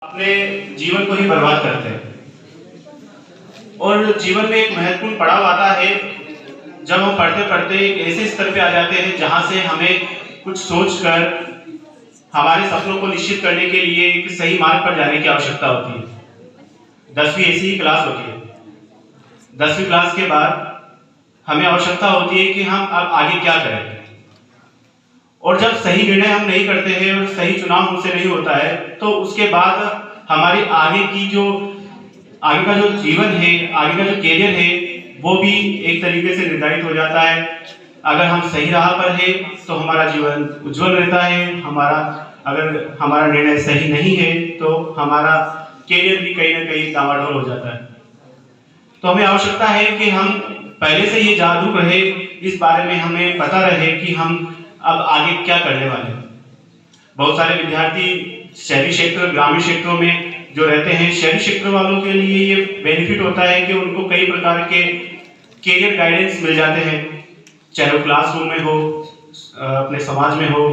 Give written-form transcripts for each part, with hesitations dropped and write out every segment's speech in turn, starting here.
अपने जीवन को ही बर्बाद करते हैं। और जीवन में एक महत्वपूर्ण पड़ाव आता है जब हम पढ़ते पढ़ते एक ऐसे स्तर पे आ जाते हैं जहां से हमें कुछ सोचकर हमारे सपनों को निश्चित करने के लिए एक सही मार्ग पर जाने की आवश्यकता होती है। 10वीं ऐसी ही क्लास होती है। 10वीं क्लास के बाद हमें आवश्यकता होती है कि हम अब आगे क्या करें। और जब सही निर्णय हम नहीं करते हैं और सही चुनाव हमसे नहीं होता है तो उसके बाद हमारी आगे का जो जीवन है, आगे का जो करियर है, वो भी एक तरीके से निर्धारित हो जाता है। अगर हम सही राह पर हैं तो हमारा जीवन उज्जवल रहता है। अगर हमारा निर्णय सही नहीं है तो हमारा करियर भी कहीं ना कहीं डामाडोल हो जाता है। तो हमें आवश्यकता है कि हम पहले से ये जागरूक रहे, इस बारे में हमें पता रहे कि हम अब आगे क्या करने वाले हैं। बहुत सारे विद्यार्थी शहरी क्षेत्र, ग्रामीण क्षेत्रों में जो रहते हैं, शहरी क्षेत्र वालों के लिए ये बेनिफिट होता है कि उनको कई प्रकार के करियर गाइडेंस मिल जाते हैं, चाहे वो क्लासरूम में हो, अपने समाज में हो,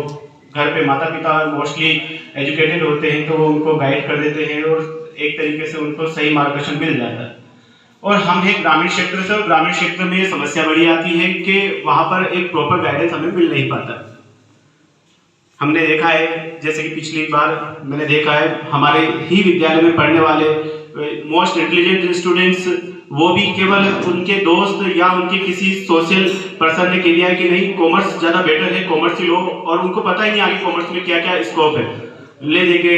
घर पे माता पिता मोस्टली एजुकेटेड होते हैं तो वो उनको गाइड कर देते हैं और एक तरीके से उनको सही मार्गदर्शन मिल जाता है। और हम हैं ग्रामीण क्षेत्र से, और ग्रामीण क्षेत्र में समस्या बड़ी आती है कि वहां पर एक प्रॉपर गाइडेंस हमें मिल नहीं पाता। हमने देखा है, जैसे कि पिछली बार मैंने देखा है, हमारे ही विद्यालय में पढ़ने वाले मोस्ट इंटेलिजेंट स्टूडेंट्स, वो भी केवल उनके दोस्त या उनके किसी सोशल पर्सन ने कह दिया कि नहीं कॉमर्स ज़्यादा बेटर है, कॉमर्स ही लो, और उनको पता ही नहीं आगे कॉमर्स में क्या क्या स्कोप है। ले देके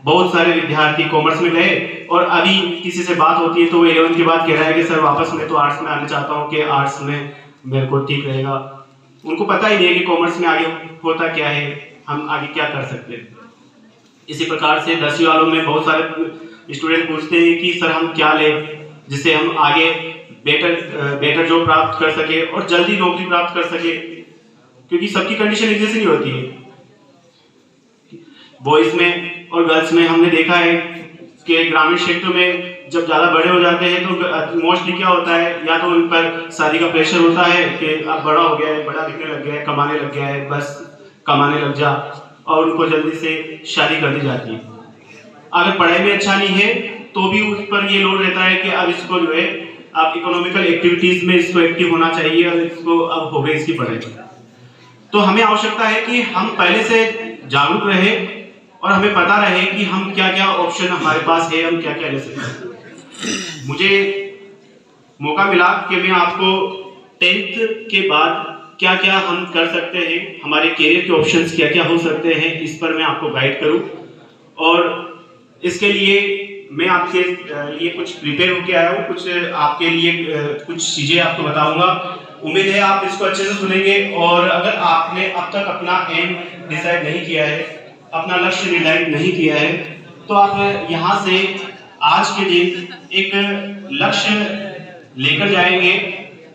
बहुत सारे विद्यार्थी कॉमर्स में गए और अभी किसी से बात होती है तो वो 11th के बाद कह रहा है कि सर वापस मैं तो आर्ट्स में आना चाहता हूँ कि आर्ट्स में मेरे को ठीक रहेगा। उनको पता ही नहीं है कि कॉमर्स में आगे होता क्या है, हम आगे क्या कर सकते हैं। इसी प्रकार से 10वीं वालों में बहुत सारे स्टूडेंट पूछते हैं कि सर हम क्या लें जिससे हम आगे बेटर जॉब प्राप्त कर सके और जल्दी नौकरी प्राप्त कर सके, क्योंकि सबकी कंडीशन एक जैसी नहीं होती है। बॉयज में और गर्ल्स में हमने देखा है कि ग्रामीण क्षेत्र में जब ज्यादा बड़े हो जाते हैं तो मोस्टली क्या होता है, या तो उन पर शादी का प्रेशर होता है कि अब बड़ा हो गया है, बड़ा दिखने लग गया है, कमाने लग गया है, बस कमाने लग जा, और उनको जल्दी से शादी कर दी जाती है। अगर पढ़ाई में अच्छा नहीं है तो भी उस पर ये लोड रहता है कि अब इसको जो है अब इकोनॉमिकल एक्टिविटीज में इसको एक्टिव होना चाहिए और इसको अब हो गई इसकी पढ़ाई। तो हमें आवश्यकता है कि हम पहले से जागरूक रहे और हमें पता रहे कि हम क्या क्या ऑप्शन हमारे पास है, हम क्या क्या ले सकते हैं। मुझे मौका मिला कि मैं आपको 10th के बाद क्या क्या हम कर सकते हैं, हमारे करियर के ऑप्शंस क्या क्या हो सकते हैं, इस पर मैं आपको गाइड करूं। और इसके लिए मैं आपके लिए कुछ प्रिपेयर होके आया हूं, कुछ आपके लिए कुछ चीजें आपको बताऊंगा। उम्मीद है आप इसको अच्छे से सुनेंगे। और अगर आपने अब तक अपना एम डिसाइड नहीं किया है, अपना लक्ष्य निर्धारित नहीं किया है, तो आप यहाँ से आज के दिन एक लक्ष्य लेकर जाएंगे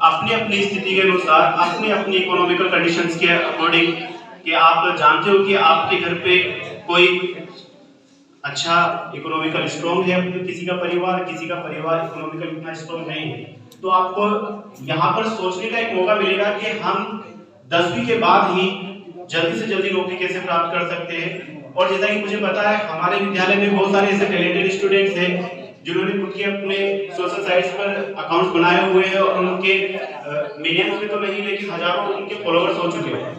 अपनी अपनी स्थिति के अनुसार, अपनी अपनी इकोनॉमिकल कंडीशंस के अकॉर्डिंग, कि आप जानते हो कि आपके घर पे कोई अच्छा इकोनॉमिकल स्ट्रॉन्ग है, किसी का परिवार इकोनॉमिकल इतना स्ट्रॉन्ग नहीं है, तो आपको यहाँ पर सोचने का एक मौका मिलेगा कि हम 10वीं के बाद ही जल्दी से जल्दी नौकरी कैसे प्राप्त कर सकते हैं। और जैसा कि मुझे पता है हमारे विद्यालय में बहुत सारे ऐसे टैलेंटेड स्टूडेंट्स हैं जिन्होंने खुद के अपने सोशल साइट्स पर अकाउंट्स बनाए हुए हैं और उनके मिलियंस में तो नहीं लेकिन हजारों उनके फॉलोअर्स हो चुके हैं,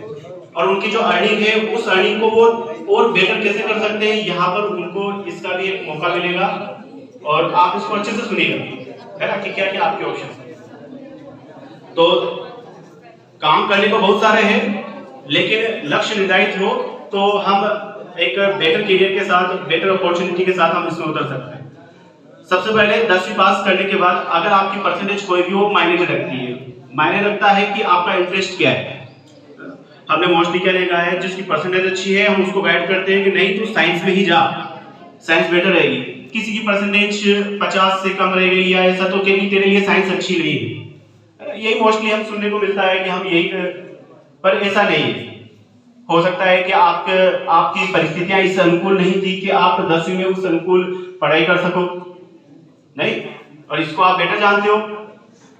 और उनकी जो अर्निंग है उस अर्निंग को वो और बेटर कैसे कर सकते हैं, यहाँ पर उनको इसका भी एक मौका मिलेगा। और आप इसको अच्छे से सुनिएगा है ना कि क्या क्या आपके ऑप्शन है। तो काम करने को बहुत सारे हैं, लेकिन लक्ष्य निर्धारित हो तो हम एक बेटर करियर के साथ, बेटर अपॉर्चुनिटी के साथ हम इसमें उतर सकते हैं। सबसे पहले 10वीं पास करने के बाद अगर आपकी परसेंटेज कोई भी हो मायने में रखती है, मायने रखता है कि आपका इंटरेस्ट क्या है। हमने मोस्टली क्या देखा है, जिसकी परसेंटेज अच्छी है हम उसको गाइड करते हैं कि नहीं तू साइंस में ही जा, साइंस बेटर रहेगी। किसी की परसेंटेज 50 से कम रह गई या ऐसा, तो कहेगी तेरे लिए साइंस अच्छी नहीं है। यही मोस्टली हम सुनने को मिलता है कि हम यही, पर ऐसा नहीं है। हो सकता है कि आपकी परिस्थितियां इस अनुकूल नहीं थी कि आप 10वीं में उस अनुकूल पढ़ाई कर सको, नहीं, और इसको आप बेटर जानते हो।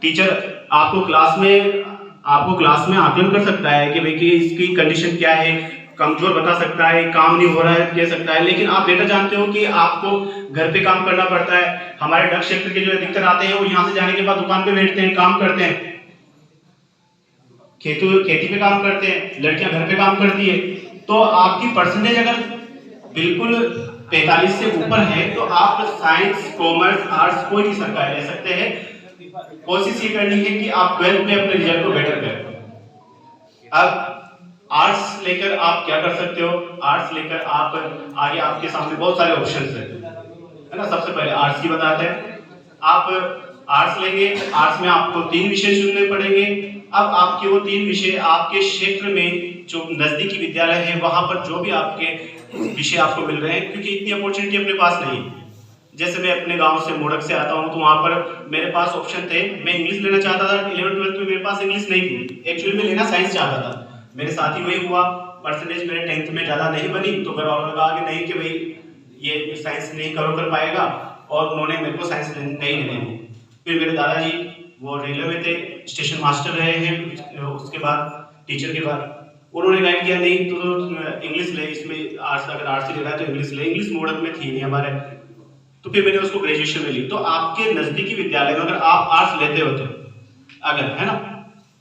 टीचर आपको क्लास में आकलन कर सकता है कि भाई कि इसकी कंडीशन क्या है, कमजोर बता सकता है, काम नहीं हो रहा है कह सकता है, लेकिन आप बेटर जानते हो कि आपको घर पे काम करना पड़ता है। हमारे डग क्षेत्र के जो अधिकतर आते हैं वो यहाँ से जाने के बाद दुकान पे बैठते हैं, काम करते हैं, खेती पे काम करते हैं, लड़कियां घर पे काम करती है। तो आपकी परसेंटेज अगर बिल्कुल 45 से ऊपर है तो आप साइंस, कॉमर्स, आर्ट्स कोई भी सरकारी ले सकते हैं। कोशिश ये करनी है कि आप 12th में अपने रिजल्ट को बेटर करें। अब आर्ट्स लेकर आप क्या कर सकते हो? आर्ट्स लेकर आप आगे आपके सामने बहुत सारे ऑप्शंस हैं, है ना। सबसे पहले आर्ट्स की बताते हैं। आप आर्ट्स लेंगे, आर्ट्स में आपको 3 विषय चुनने पड़ेंगे। अब आपके वो 3 विषय आपके क्षेत्र में जो नजदीकी विद्यालय है वहां पर जो भी आपके विषय आपको मिल रहे हैं, क्योंकि इतनी अपॉर्चुनिटी अपने पास नहीं है। जैसे मैं अपने गांव से मोड़क से आता हूं तो वहां पर मेरे पास ऑप्शन थे, मैं इंग्लिश लेना चाहता था, 11th-12th में मेरे पास इंग्लिश नहीं थी, एक्चुअली मैं लेना साइंस चाहता था। मेरे साथ ही वही हुआ, परसेंटेज मेरे 10th में ज्यादा नहीं बनी तो घर वालों ने कहा कि नहीं कि भाई ये साइंस नहीं कर पाएगा, और उन्होंने मेरे को साइंस नहीं लेने दी। फिर मेरे दादाजी वो रेलवे में थे, स्टेशन मास्टर रहे हैं, उसके बाद टीचर के बाद उन्होंने गाइड किया नहीं तो इंग्लिश ले, इसमें आर्ट्स अगर आर्ट्स ले रहा है तो इंग्लिश ले। इंग्लिश मोड़क में थी नहीं हमारे, तो फिर मैंने उसको ग्रेजुएशन में ली। तो आपके नजदीकी विद्यालय में अगर आप आर्ट्स लेते हो तो अगर, है ना,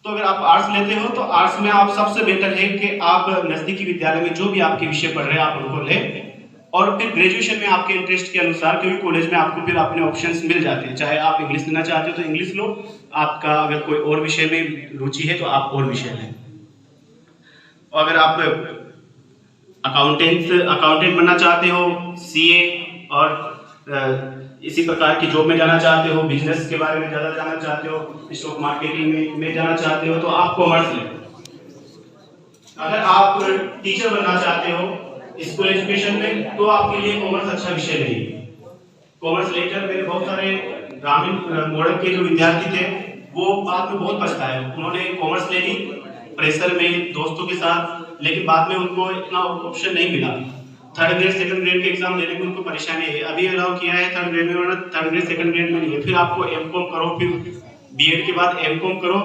तो अगर आप आर्ट्स लेते हो तो आर्ट्स में आप सबसे बेटर है कि आप नजदीकी विद्यालय में जो भी आपके विषय पढ़ रहे हैं आप उनको लें, और फिर ग्रेजुएशन में आपके इंटरेस्ट के अनुसार, क्योंकि कॉलेज में आपको फिर अपने ऑप्शंस मिल जाते हैं, चाहे आप इंग्लिश लेना चाहते हो तो इंग्लिश लो, आपका अगर कोई और विषय में रुचि है तो आप और विषय लें। और अगर आप अकाउंटेंट बनना चाहते हो, सीए और इसी प्रकार की जॉब में जाना चाहते हो, बिजनेस के बारे में ज्यादा जानना चाहते हो, स्टॉक मार्केटिंग में जाना चाहते हो तो आप कॉमर्स लें। अगर आप टीचर बनना चाहते हो स्कूल एजुकेशन में तो आपके लिए कॉमर्स अच्छा विषय नहीं है। कॉमर्स लेकर मेरे बहुत सारे ग्रामीण मोड़क के जो विद्यार्थी थे वो बाद में बहुत पछताए, उन्होंने कॉमर्स ले ली प्रेशर में दोस्तों के साथ, लेकिन बाद में उनको इतना ऑप्शन नहीं मिला। 3rd ग्रेड 2nd ग्रेड के एग्जाम देने में उनको परेशानी है। अभी अलाउ किया है 3rd ग्रेड में, वरना 3rd ग्रेड 2nd ग्रेड में नहीं है। फिर आपको एमकॉम करो, फिर बीएड के बाद एमकॉम करो,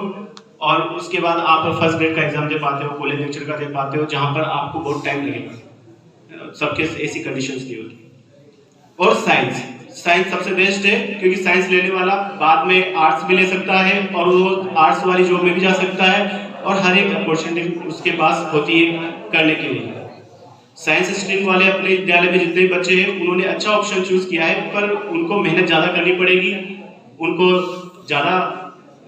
और उसके बाद आप 1st ग्रेड का एग्जाम दे पाते हो, कॉलेज लेक्चर का दे पाते हो, जहां पर आपको बहुत टाइम लगेगा। सबके ऐसी कंडीशंस नहीं होती। और साइंस सबसे बेस्ट है, क्योंकि साइंस लेने वाला बाद में आर्ट्स भी ले सकता है और वो आर्ट्स वाली जॉब में भी जा सकता है, और हर एक अपॉर्चुनिटी उसके पास होती है करने के लिए। साइंस स्ट्रीम वाले अपने विद्यालय में जितने बच्चे हैं उन्होंने अच्छा ऑप्शन चूज किया है, पर उनको मेहनत ज्यादा करनी पड़ेगी, उनको ज्यादा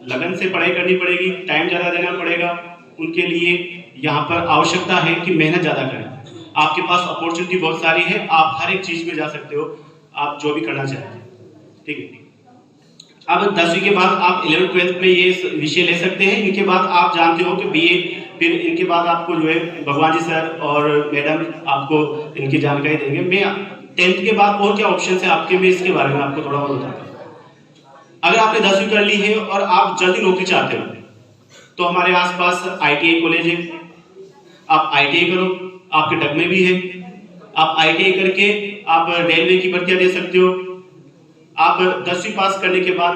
लगन से पढ़ाई करनी पड़ेगी, टाइम ज्यादा देना पड़ेगा। उनके लिए यहाँ पर आवश्यकता है कि मेहनत ज्यादा करें। आपके पास अपॉर्चुनिटी बहुत सारी है, आप हर एक चीज में जा सकते हो, आप जो भी करना चाहते हैं, ठीक है। अब 10वीं के बाद आप 11th-12th में ये विषय ले सकते हैं। इनके बाद आप जानते हो कि बीए, फिर इनके बाद आपको जो है भगवान जी सर और मैडम आपको इनकी जानकारी देंगे। मैं 10th के बाद और क्या ऑप्शन है आपके, मैं इसके बारे में आपको थोड़ा बहुत बताता हूँ। अगर आपने 10वीं कर ली है और आप जल्दी नौकरी चाहते हो तो हमारे आसपास ITI कॉलेज है, आप ITI करो, आपके डग में भी है। आप ITI करके आप रेलवे की भर्तियां दे सकते हो। आप 10वीं पास करने के बाद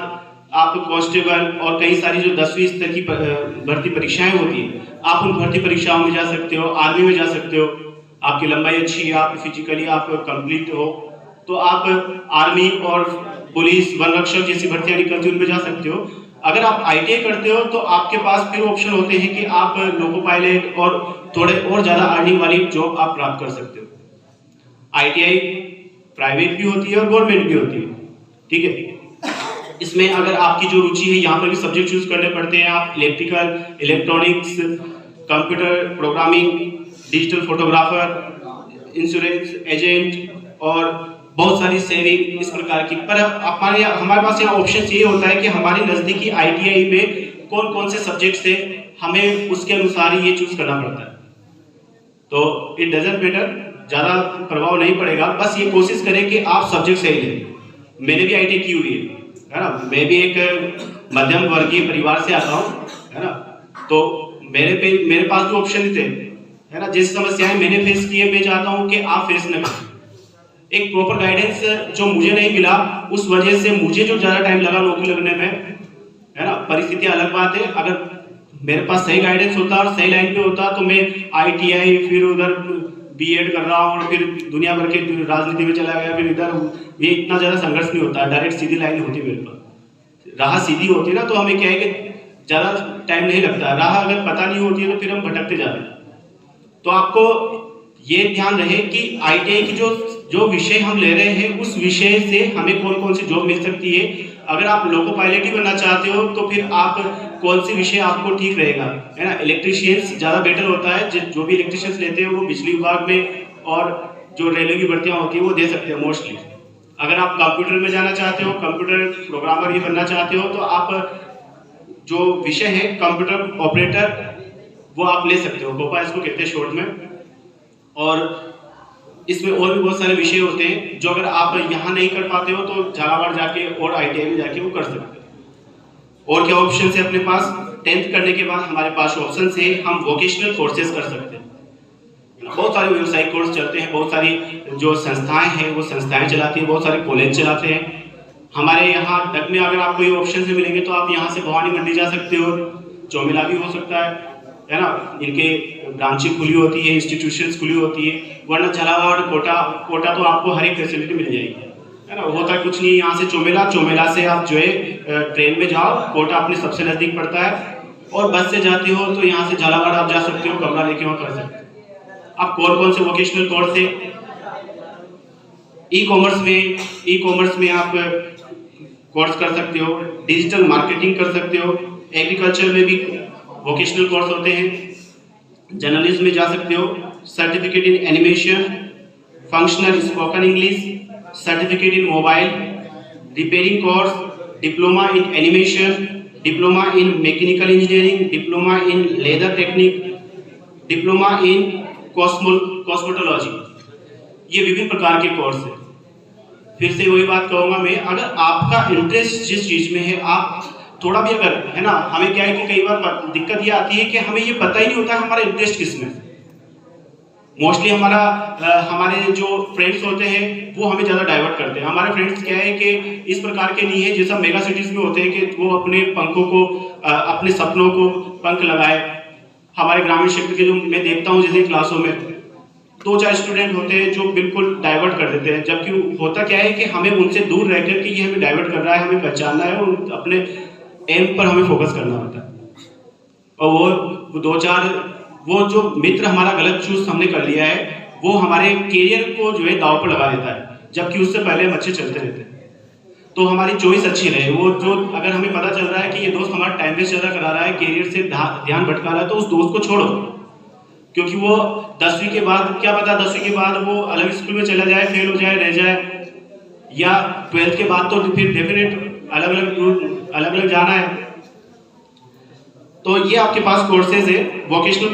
आप कांस्टेबल और कई सारी जो 10वीं स्तर की भर्ती परीक्षाएं होती है, आप उन भर्ती परीक्षाओं में जा सकते हो, आर्मी में जा सकते हो। आपकी लंबाई अच्छी है, आप फिजिकली आप कंप्लीट हो तो आप आर्मी और पुलिस, वन रक्षक जैसी भर्तियां निकलती है उनमें जा सकते हो। अगर आप ITI करते हो तो आपके पास फिर ऑप्शन होते हैं कि आप लोको पायलट और थोड़े और ज्यादा अर्निंग वाली जॉब आप प्राप्त कर सकते हो। ITI प्राइवेट भी होती है और गवर्नमेंट भी होती है, ठीक है। इसमें अगर आपकी जो रुचि है, यहाँ पर भी सब्जेक्ट चूज करने पड़ते हैं। आप electrical, electronics, computer programming, digital photographer, insurance agent और बहुत सारी सेविंग इस प्रकार की। पर हमारे पास यहाँ ऑप्शन ये होता है कि हमारी नजदीकी ITI में कौन कौन से सब्जेक्ट्स है, हमें उसके अनुसार ही ये चूज करना पड़ता है। तो इट डजंट मैटर, ज्यादा प्रभाव नहीं पड़ेगा, बस ये कोशिश करें कि आप सब्जेक्ट सही लें। मैंने भी ITI की हुई है ना, मैं भी एक मध्यम वर्गीय परिवार से आता हूँ, है ना। तो मेरे पास जो ऑप्शन थे, है ना, जैसी समस्याएं मैंने फेस की है, मैं चाहता हूँ कि आप फेस न करें। एक प्रॉपर गाइडेंस जो मुझे नहीं मिला, उस वजह से मुझे जो ज्यादा टाइम लगा नौकरी लगने में, है ना, परिस्थितियां अलग बात है। अगर मेरे पास सही गाइडेंस होता और सही लाइन पे होता तो मैं ITI फिर उधर B.Ed कर रहा हूँ और फिर दुनिया भर के राजनीति में चला गया, फिर इधर ये इतना ज़्यादा संघर्ष नहीं होता, डायरेक्ट सीधी लाइन होती मेरे पास। राह सीधी होती ना तो हमें क्या है कि ज़्यादा टाइम नहीं लगता, राह अगर पता नहीं होती है तो फिर हम भटकते जाते हैं। तो आपको ये ध्यान रहे कि ITI की जो विषय हम ले रहे हैं उस विषय से हमें कौन कौन सी जॉब मिल सकती है। अगर आप लोको पायलट ही बनना चाहते हो तो फिर आप कौन सी विषय आपको ठीक रहेगा, है ना। इलेक्ट्रीशियंस ज़्यादा बेटर होता है, जो भी इलेक्ट्रीशियंस लेते हैं वो बिजली विभाग में और जो रेलवे की भर्तियाँ होती है वो दे सकते हैं मोस्टली। अगर आप कंप्यूटर में जाना चाहते हो, कंप्यूटर प्रोग्रामर ही बनना चाहते हो, तो आप जो विषय है कंप्यूटर ऑपरेटर वो आप ले सकते हो, गोपा इसको कहते हैं शॉर्ट में। और इसमें और भी बहुत सारे विषय होते हैं जो अगर आप यहाँ नहीं कर पाते हो तो झालावाड़ जाके और ITI में जाके वो कर सकते हो। और क्या ऑप्शन है अपने पास, 10th करने के बाद हमारे पास ऑप्शन है हम वोकेशनल कोर्सेज कर सकते हैं। बहुत सारे व्यावसायिक कोर्स चलते हैं, बहुत सारी जो संस्थाएं हैं वो संस्थाएं चलाती हैं, बहुत सारे कॉलेज चलाते हैं। हमारे यहाँ तक में अगर आपको ये ऑप्शन से मिलेंगे तो आप यहाँ से भवानी मंडी जा सकते हो, चौमिला भी हो सकता है ना। इनके ब्रांचें खुली होती है, इंस्टीट्यूशंस खुली होती है। वरना झालावाड़ कोटा तो आपको हर एक फैसिलिटी मिल जाएगी, है ना। होता कुछ नहीं, यहाँ से चौमिला से आप जो है ट्रेन में जाओ, कोटा अपने सबसे नजदीक पड़ता है। और बस से जाते हो तो यहाँ से झालावाड़ आप जा सकते हो, कमरा लेके वहाँ कर सकते हो। आप कौन से वोकेशनल कोर्स है, ई कॉमर्स में आप कोर्स कर सकते हो, डिजिटल मार्केटिंग कर सकते हो, एग्रीकल्चर में भी वोकेशनल कोर्स होते हैं, जर्नलिज्म में जा सकते हो, certificate in animation, functional spoken English, certificate in mobile repairing course, diploma in animation, diploma in mechanical engineering, diploma in leather technique, diploma in cosmetology. ये विभिन्न प्रकार के कोर्स है। फिर से वही बात कहूँगा मैं, अगर आपका इंटरेस्ट जिस चीज में है, आप थोड़ा भी अगर, है ना, हमें क्या है कि कई बार दिक्कत ये आती है कि हमें ये पता ही नहीं होता हमारा इंटरेस्ट किस में। मोस्टली हमारे जो फ्रेंड्स होते हैं वो हमें ज़्यादा डाइवर्ट करते हैं। हमारे फ्रेंड्स क्या है कि इस प्रकार के नहीं है जैसा मेगा सिटीज में होते हैं कि वो अपने पंखों को, अपने सपनों को पंख लगाए। हमारे ग्रामीण क्षेत्र के जो मैं देखता हूँ जैसे क्लासों में 2-4 स्टूडेंट होते हैं जो बिल्कुल डाइवर्ट कर देते हैं, जबकि होता क्या है कि हमें उनसे दूर रहकर के ये हमें डाइवर्ट कर रहा है, हमें पहचानना है और अपने एम पर हमें फोकस करना होता है। और वो 2-4 वो जो मित्र हमारा गलत चूज हमने कर लिया है वो हमारे करियर को जो है दांव पर लगा देता है, जबकि उससे पहले हम अच्छे चलते रहते हैं। तो हमारी चॉइस अच्छी रहे। वो जो अगर हमें पता चल रहा है कि ये दोस्त हमारा टाइम वेस्ट ज़्यादा करा रहा है, करियर से ध्यान भटका रहा है, तो उस दोस्त को छोड़ो। क्योंकि वो 10वीं के बाद क्या पता 10वीं के बाद वो अलग स्कूल में चला जाए, फेल हो जाए, रह जाए, या 12th के बाद तो फिर डेफिनेट अलग अलग जाना है। तो ये आपके पास कोर्सेज है, वोकेशनल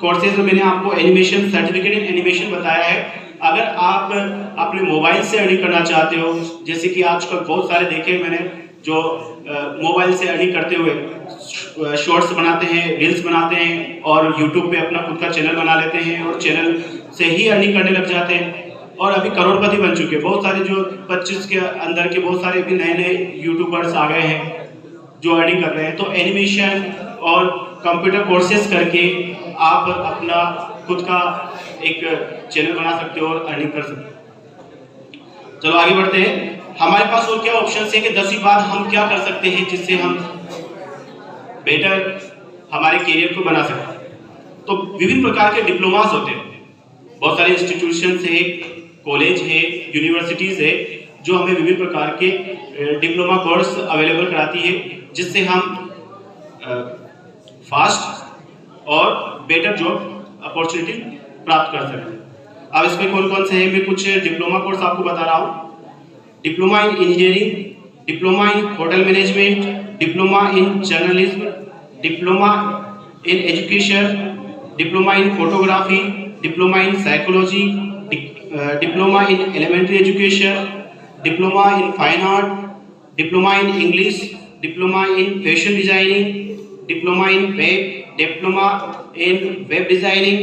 कोर्सेज में मैंने आपको एनिमेशन, सर्टिफिकेट इन एनिमेशन बताया है। अगर आप अपने मोबाइल से अर्निंग करना चाहते हो, जैसे कि आजकल बहुत सारे देखे मैंने जो मोबाइल से अर्निंग करते हुए शॉर्ट्स बनाते हैं, रील्स बनाते हैं और यूट्यूब पे अपना खुद का चैनल बना लेते हैं और चैनल से ही अर्निंग करने लग जाते हैं और अभी करोड़पति बन चुके हैं। बहुत सारे जो 25 के अंदर के बहुत सारे भी नए नए यूट्यूबर्स आ गए हैं जो अर्निंग कर रहे हैं। तो एनिमेशन और कंप्यूटर कोर्सेज करके आप अपना खुद का एक चैनल बना सकते हो और अर्निंग कर सकते हो। चलो आगे बढ़ते हैं। हमारे पास और क्या ऑप्शन है कि 10वीं बाद हम क्या कर सकते हैं जिससे हम बेटर हमारे करियर को बना सकते हैं। तो विभिन्न प्रकार के डिप्लोमास होते हैं, बहुत सारे इंस्टीट्यूशन है, कॉलेज है, यूनिवर्सिटीज है जो हमें विभिन्न प्रकार के डिप्लोमा कोर्स अवेलेबल कराती है जिससे हम फास्ट और बेटर जॉब अपॉर्चुनिटी प्राप्त कर सकते हैं। अब इसमें कौन कौन से हैं, मैं कुछ डिप्लोमा कोर्स आपको बता रहा हूँ। Diploma in engineering, diploma in hotel management, diploma in journalism, diploma in education, diploma in photography, diploma in psychology, diploma in elementary education, diploma in fine art, diploma in English, diploma in fashion designing, diploma in web designing,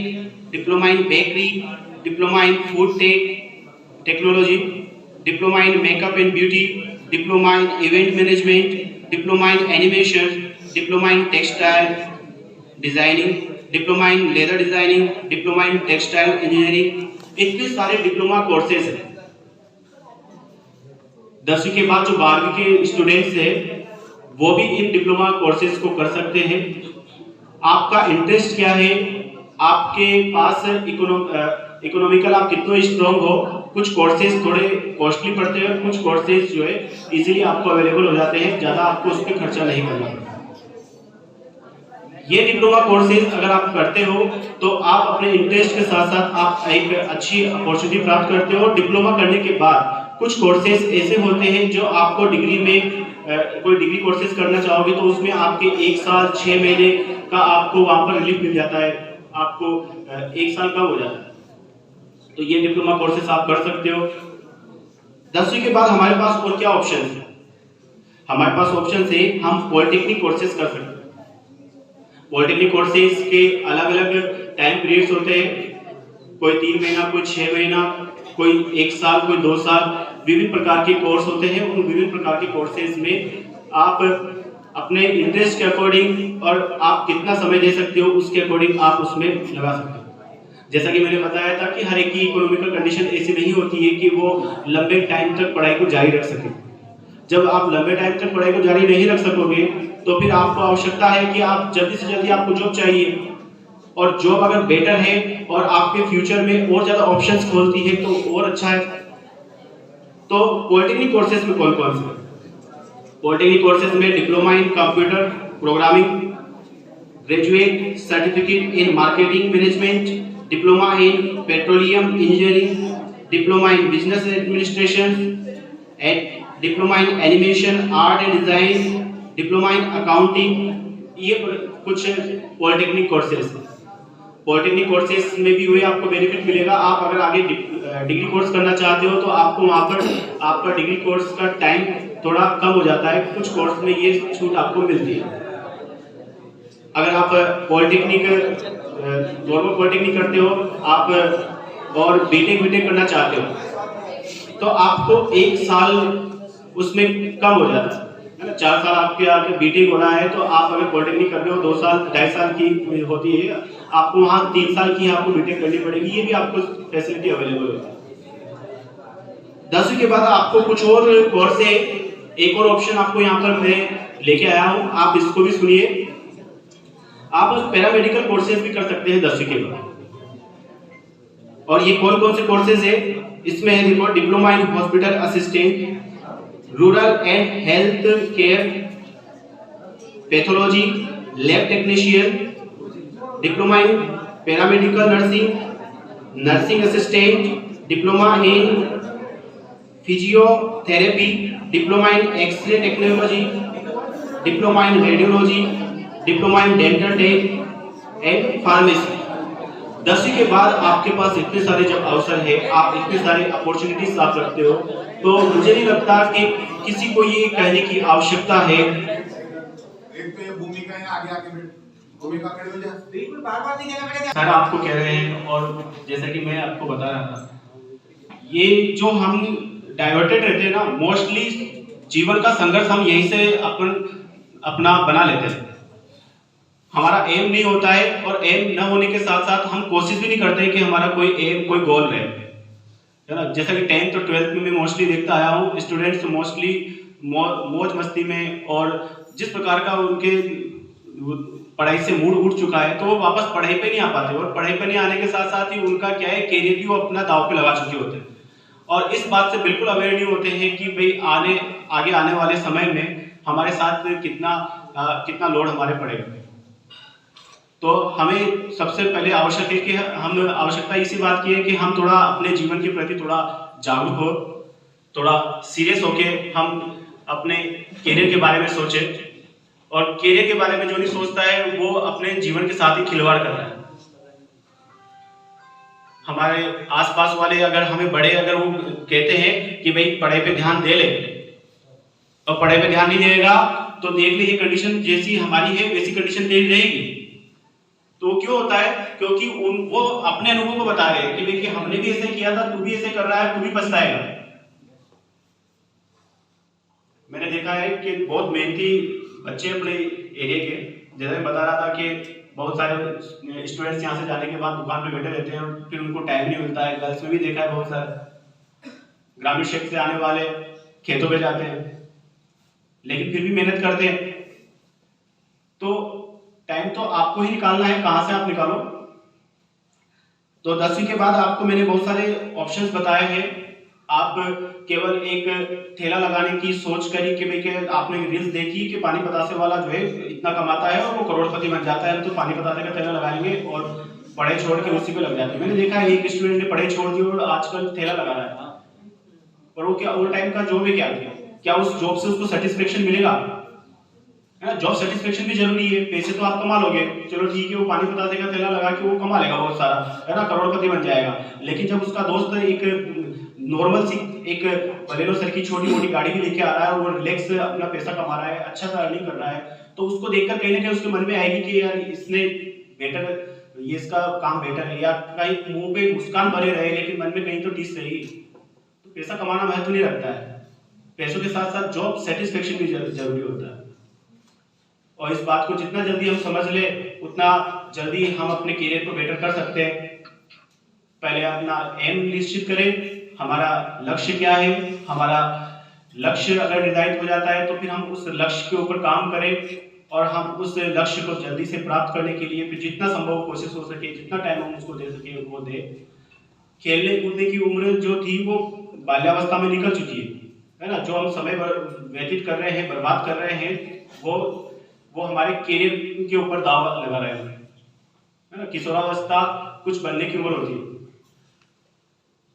diploma in bakery, diploma in food technology, diploma in makeup and beauty, diploma in event management, diploma in animation, diploma in textile, designing, diploma in leather designing, diploma in textile engineering, इतने सारे diploma courses हैं। 10वीं के बाद जो 12वीं के students हैं वो भी इन डिप्लोमा कोर्सेज को कर सकते हैं। आपका इंटरेस्ट क्या है, आपके पास इकोनॉमिकल आप कितने स्ट्रॉन्ग हो। कुछ कोर्सेज थोड़े कॉस्टली पड़ते हैं, कुछ कोर्सेज जो है इजीली आपको अवेलेबल हो जाते हैं, ज़्यादा आपको उस पर खर्चा नहीं करना पड़ता। ये डिप्लोमा कोर्सेज अगर आप करते हो तो आप अपने इंटरेस्ट के साथ साथ आप एक अच्छी अपॉर्चुनिटी प्राप्त करते हो। डिप्लोमा करने के बाद कुछ कोर्सेज ऐसे होते हैं जो आपको डिग्री में कोई डिग्री कोर्सेज करना चाहोगे तो उसमें आपके 1 साल 6 महीने का आपको वहां पर रिलीफ मिल जाता है, आपको 1 साल कम हो जाता है। तो ये डिप्लोमा कोर्सेज आप कर सकते हो। 10वीं के बाद हमारे पास और क्या ऑप्शन है? हमारे पास ऑप्शन है हम पॉलिटेक्निक कोर्सेज कर सकते हैं। पॉलिटेक्निक कोर्सेज के अलग अलग टाइम पीरियड्स होते हैं, कोई 3 महीना, कोई 6 महीना, कोई 1 साल, कोई 2 साल, विभिन्न प्रकार के कोर्स होते हैं। उन विभिन्न प्रकार के कोर्सेज में आप अपने इंटरेस्ट के अकॉर्डिंग और आप कितना समय दे सकते हो उसके अकॉर्डिंग आप उसमें लगा सकते हो। जैसा कि मैंने बताया था कि हर एक की इकोनॉमिकल कंडीशन ऐसी नहीं होती है कि वो लंबे टाइम तक पढ़ाई को जारी रख सके। जब आप लंबे टाइम तक पढ़ाई को जारी नहीं रख सकोगे तो फिर आपको आवश्यकता है कि आप जल्दी से जल्दी आपको जॉब चाहिए, और जॉब अगर बेटर है और आपके फ्यूचर में और ज्यादा ऑप्शंस खोलती है तो और अच्छा है। तो पॉलिटेक्निक कोर्सेज में कौन कौन से? पॉलिटेक्निक कोर्सेज में diploma in computer programming, graduate certificate in marketing management, diploma in petroleum engineering, diploma in business administration, diploma in animation art and design, diploma in accounting. ये कुछ पॉलिटेक्निक कोर्सेज हैं। Polytechnic courses में भी वही आपको benefit मिलेगा। आप अगर आगे डिग्री कोर्स करना चाहते हो तो आपको वहाँ पर आपका डिग्री कोर्स का टाइम थोड़ा कम हो जाता है, कुछ कोर्स में ये छूट आपको मिलती है। अगर आप पॉलिटेक्निक नॉर्मल पॉलिटेक्निक करते हो आप और बीटेक करना चाहते हो तो आपको 1 साल उसमें कम हो जाता है ना। 4 साल आपके आगे बीटेक हो रहा है तो आप अगर पॉलिटेक्निक कर रहे हो 2 साल 2.5 साल की होती है, आपको वहाँ 3 साल की आपको बीटेक करनी पड़ेगी। ये भी आपको फैसिलिटी अवेलेबल होती है। 10वीं के बाद आपको कुछ और कोर्स है, एक और ऑप्शन आपको यहाँ पर मैं लेके आया हूँ, आप इसको भी सुनिए। आप पैरामेडिकल कोर्सेज भी कर सकते हैं 10वीं के बाद। और ये कौन कौन से कोर्सेज है? इसमें है देखो, diploma in hospital assistant, rural and health care, pathology, lab technician, diploma in paramedical nursing, nursing assistant, diploma in physiotherapy, diploma in X ray technology, diploma in radiology, diploma in dental tech and pharmacy. 10वीं के बाद आपके पास इतने सारे जब अवसर है, आप इतने सारे अपॉर्चुनिटीज आप रखते हो, तो मुझे नहीं लगता कि किसी को ये कहने की आवश्यकता है। एक तो ये भूमिका है, आगे आके भूमिका खड़ी हो जाए, बिल्कुल बार-बार नहीं कहना पड़ेगा। सर आपको कह रहे हैं, और जैसा कि मैं आपको बता रहा था, ये जो हम डाइवर्टेड रहते हैं ना, मोस्टली जीवन का संघर्ष हम यहीं से अपना बना लेते हैं। हमारा एम नहीं होता है, और एम न होने के साथ साथ हम कोशिश भी नहीं करते कि हमारा कोई एम कोई गोल रहे, है ना। जैसा कि 10th और 12th में मैं मोस्टली देखता आया हूँ, स्टूडेंट्स मोस्टली मौज मस्ती में, और जिस प्रकार का उनके पढ़ाई से मूड उठ चुका है तो वो वापस पढ़ाई पे नहीं आ पाते, और पढ़ाई पे नहीं आने के साथ साथ ही उनका क्या है, कैरियर भी वो अपना दांव पे लगा चुके होते हैं, और इस बात से बिल्कुल अवेयर नहीं होते हैं कि भाई आगे आने वाले समय में हमारे साथ कितना लोड हमारे पड़ेगा। तो हमें सबसे पहले आवश्यक है कि हम आवश्यकता इसी बात की है कि हम थोड़ा अपने जीवन के प्रति थोड़ा जागरूक हो, थोड़ा सीरियस होके हम अपने कैरियर के बारे में सोचें। और कैरियर के बारे में जो नहीं सोचता है वो अपने जीवन के साथ ही खिलवाड़ कर रहा है। हमारे आसपास वाले अगर हमें बड़े अगर वो कहते हैं कि भाई पढ़ाई पे ध्यान दे ले, और पढ़ाई पे ध्यान नहीं देगा तो देख ली ये कंडीशन जैसी हमारी है वैसी कंडीशन तेरी रहेगी। तो क्यों होता है? क्योंकि वो अपने अनुभव को बता रहे हैं कि देखिए हमने भी ऐसे किया था, तू भी ऐसे कर रहा है, तू भी पछताएगा। मैंने देखा है कि बहुत मेहनती बच्चे अपने एरिया के, जैसे मैं बता रहा था कि बहुत सारे स्टूडेंट्स यहाँ से जाने के बाद दुकान पे बैठे रहते हैं और फिर उनको टाइम नहीं मिलता है। गर्ल्स में भी देखा है, बहुत सारे ग्रामीण क्षेत्र से आने वाले खेतों पे जाते हैं लेकिन फिर भी मेहनत करते हैं। तो टाइम तो आपको ही निकालना है, कहाँ से आप निकालो। तो 10वीं के बाद आपको मैंने बहुत सारे ऑप्शंस बताए हैं। आप केवल एक ठेला लगाने की सोच करी कि भाई कि आपने रील्स देखी कि पानी पतासे वाला जो है इतना कमाता है और वो करोड़पति बन जाता है, तो पानी पतासे का ठेला लगाएंगे और पढ़ाई छोड़ के उसी पे लग जाते हैं। मैंने देखा है एक स्टूडेंट ने पढ़ाई छोड़ दी और आजकल ठेला लगा रहा है। और वो क्या, वो टाइम का जॉब है क्या उस जॉब से उसको सेटिस्फेक्शन मिलेगा? है ना, जॉब सेटिस्फेक्शन भी जरूरी है। पैसे तो आप कमा लोगे, चलो ठीक है, वो पानी पतासे का ठेला लगा के वो कमा लेगा बहुत सारा, है ना, करोड़पति बन जाएगा। लेकिन जब उसका दोस्त एक नॉर्मल सी एक बलेनो सर की छोटी मोटी गाड़ी भी लेके आ रहा है और वो रिलैक्स से अपना पैसा कमा रहा है, अच्छा सा अर्निंग कर रहा है, तो उसको देखकर कहीं ना कहीं उसके मन में आएगी कि यार इसने बेटर, ये इसका काम बेटर है, या कहीं मुंह पे मुस्कान भरे रहे लेकिन मन में कहीं तो डिस रही। तो पैसा कमाना महत्व नहीं रखता है, पैसों के साथ साथ जॉब सेटिस्फेक्शन भी जरूरी होता है। और इस बात को जितना जल्दी हम समझ ले उतना जल्दी हम अपने करियर को बेटर कर सकते हैं। पहले अपना एम निश्चित करें, हमारा लक्ष्य क्या है। हमारा लक्ष्य अगर निर्धारित हो जाता है तो फिर हम उस लक्ष्य के ऊपर काम करें और हम उस लक्ष्य को जल्दी से प्राप्त करने के लिए फिर जितना संभव कोशिश हो सके, जितना टाइम हम उसको दे सके वो दे। खेलने कूदने की उम्र जो थी वो बाल्यावस्था में निकल चुकी है ना। जो हम समय व्यतीत कर रहे हैं, बर्बाद कर रहे हैं, वो हमारे करियर के ऊपर दाव लगा रहे हैं, है ना। किशोरावस्था कुछ बनने की उम्र होती है।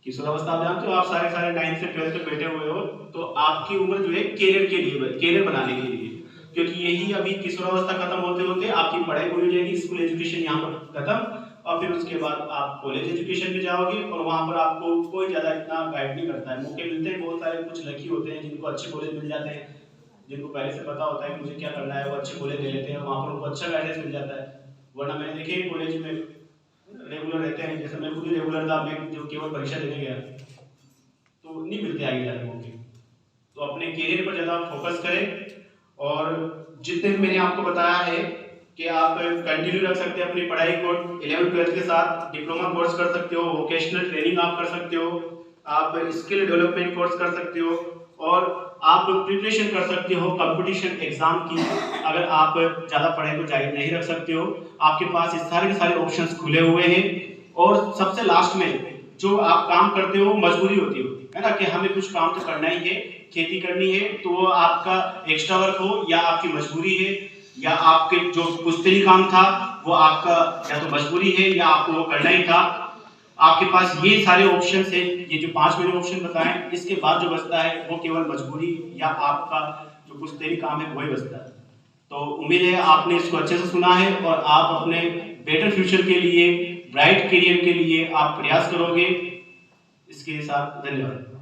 किशोरावस्था आप जानते हो, आप सारे 9th से 12th तक बैठे हुए हो, तो आपकी उम्र जो है करियर के लिए, करियर बनाने के लिए, क्योंकि यही अभी किशोरावस्था खत्म होते होते आपकी पढ़ाई पूरी हो जाएगी, स्कूल एजुकेशन यहाँ पर खत्म, और फिर उसके बाद आप कॉलेज एजुकेशन में जाओगे और वहाँ पर आपको कोई ज्यादा इतना गाइड नहीं करता है। मौके मिलते हैं बहुत सारे, कुछ लकी होते हैं जिनको अच्छे कॉलेज मिल जाते हैं, जिनको पहले से पता होता है कि मुझे क्या करना है, वो अच्छे कॉलेज ले लेते हैं और वहाँ पर उनको अच्छा गाइडेंस मिल जाता है। वरना मैंने देखे कॉलेज में रेगुलर रहते हैं, जैसे मैं खुद ही रेगुलर था, मैं जो केवल परीक्षा देने गया तो नहीं मिलते आगे जाने मौके। तो अपने करियर पर ज़्यादा फोकस करें और जितने मैंने आपको बताया है कि आप कंटिन्यू रख सकते हैं अपनी पढ़ाई को। 11th 12th के साथ डिप्लोमा कोर्स कर सकते हो, वोकेशनल ट्रेनिंग आप कर सकते हो, आप स्किल डेवलपमेंट कोर्स कर सकते हो और आप प्रिपरेशन कर सकते हो कंपटीशन एग्जाम की। अगर आप ज़्यादा पढ़ाई को जारी नहीं रख सकते हो, आपके पास इस सारे के सारे ऑप्शंस खुले हुए हैं। और सबसे लास्ट में जो आप काम करते हो मजबूरी होती है ना, कि हमें कुछ काम तो करना ही है, खेती करनी है, तो वो आपका एक्स्ट्रा वर्क हो या आपकी मजबूरी है, या आपके जो पुश्तैनी काम था वो आपका या तो मजबूरी है या आपको वो करना ही था। आपके पास ये सारे ऑप्शंस है, ये जो 5 मैंने ऑप्शन बताए, इसके बाद जो बचता है वो केवल मजबूरी या आपका जो पुश्तैनी काम है वही बचता है। तो उम्मीद है आपने इसको अच्छे से सुना है और आप अपने बेटर फ्यूचर के लिए, ब्राइट करियर के लिए आप प्रयास करोगे। इसके साथ धन्यवाद।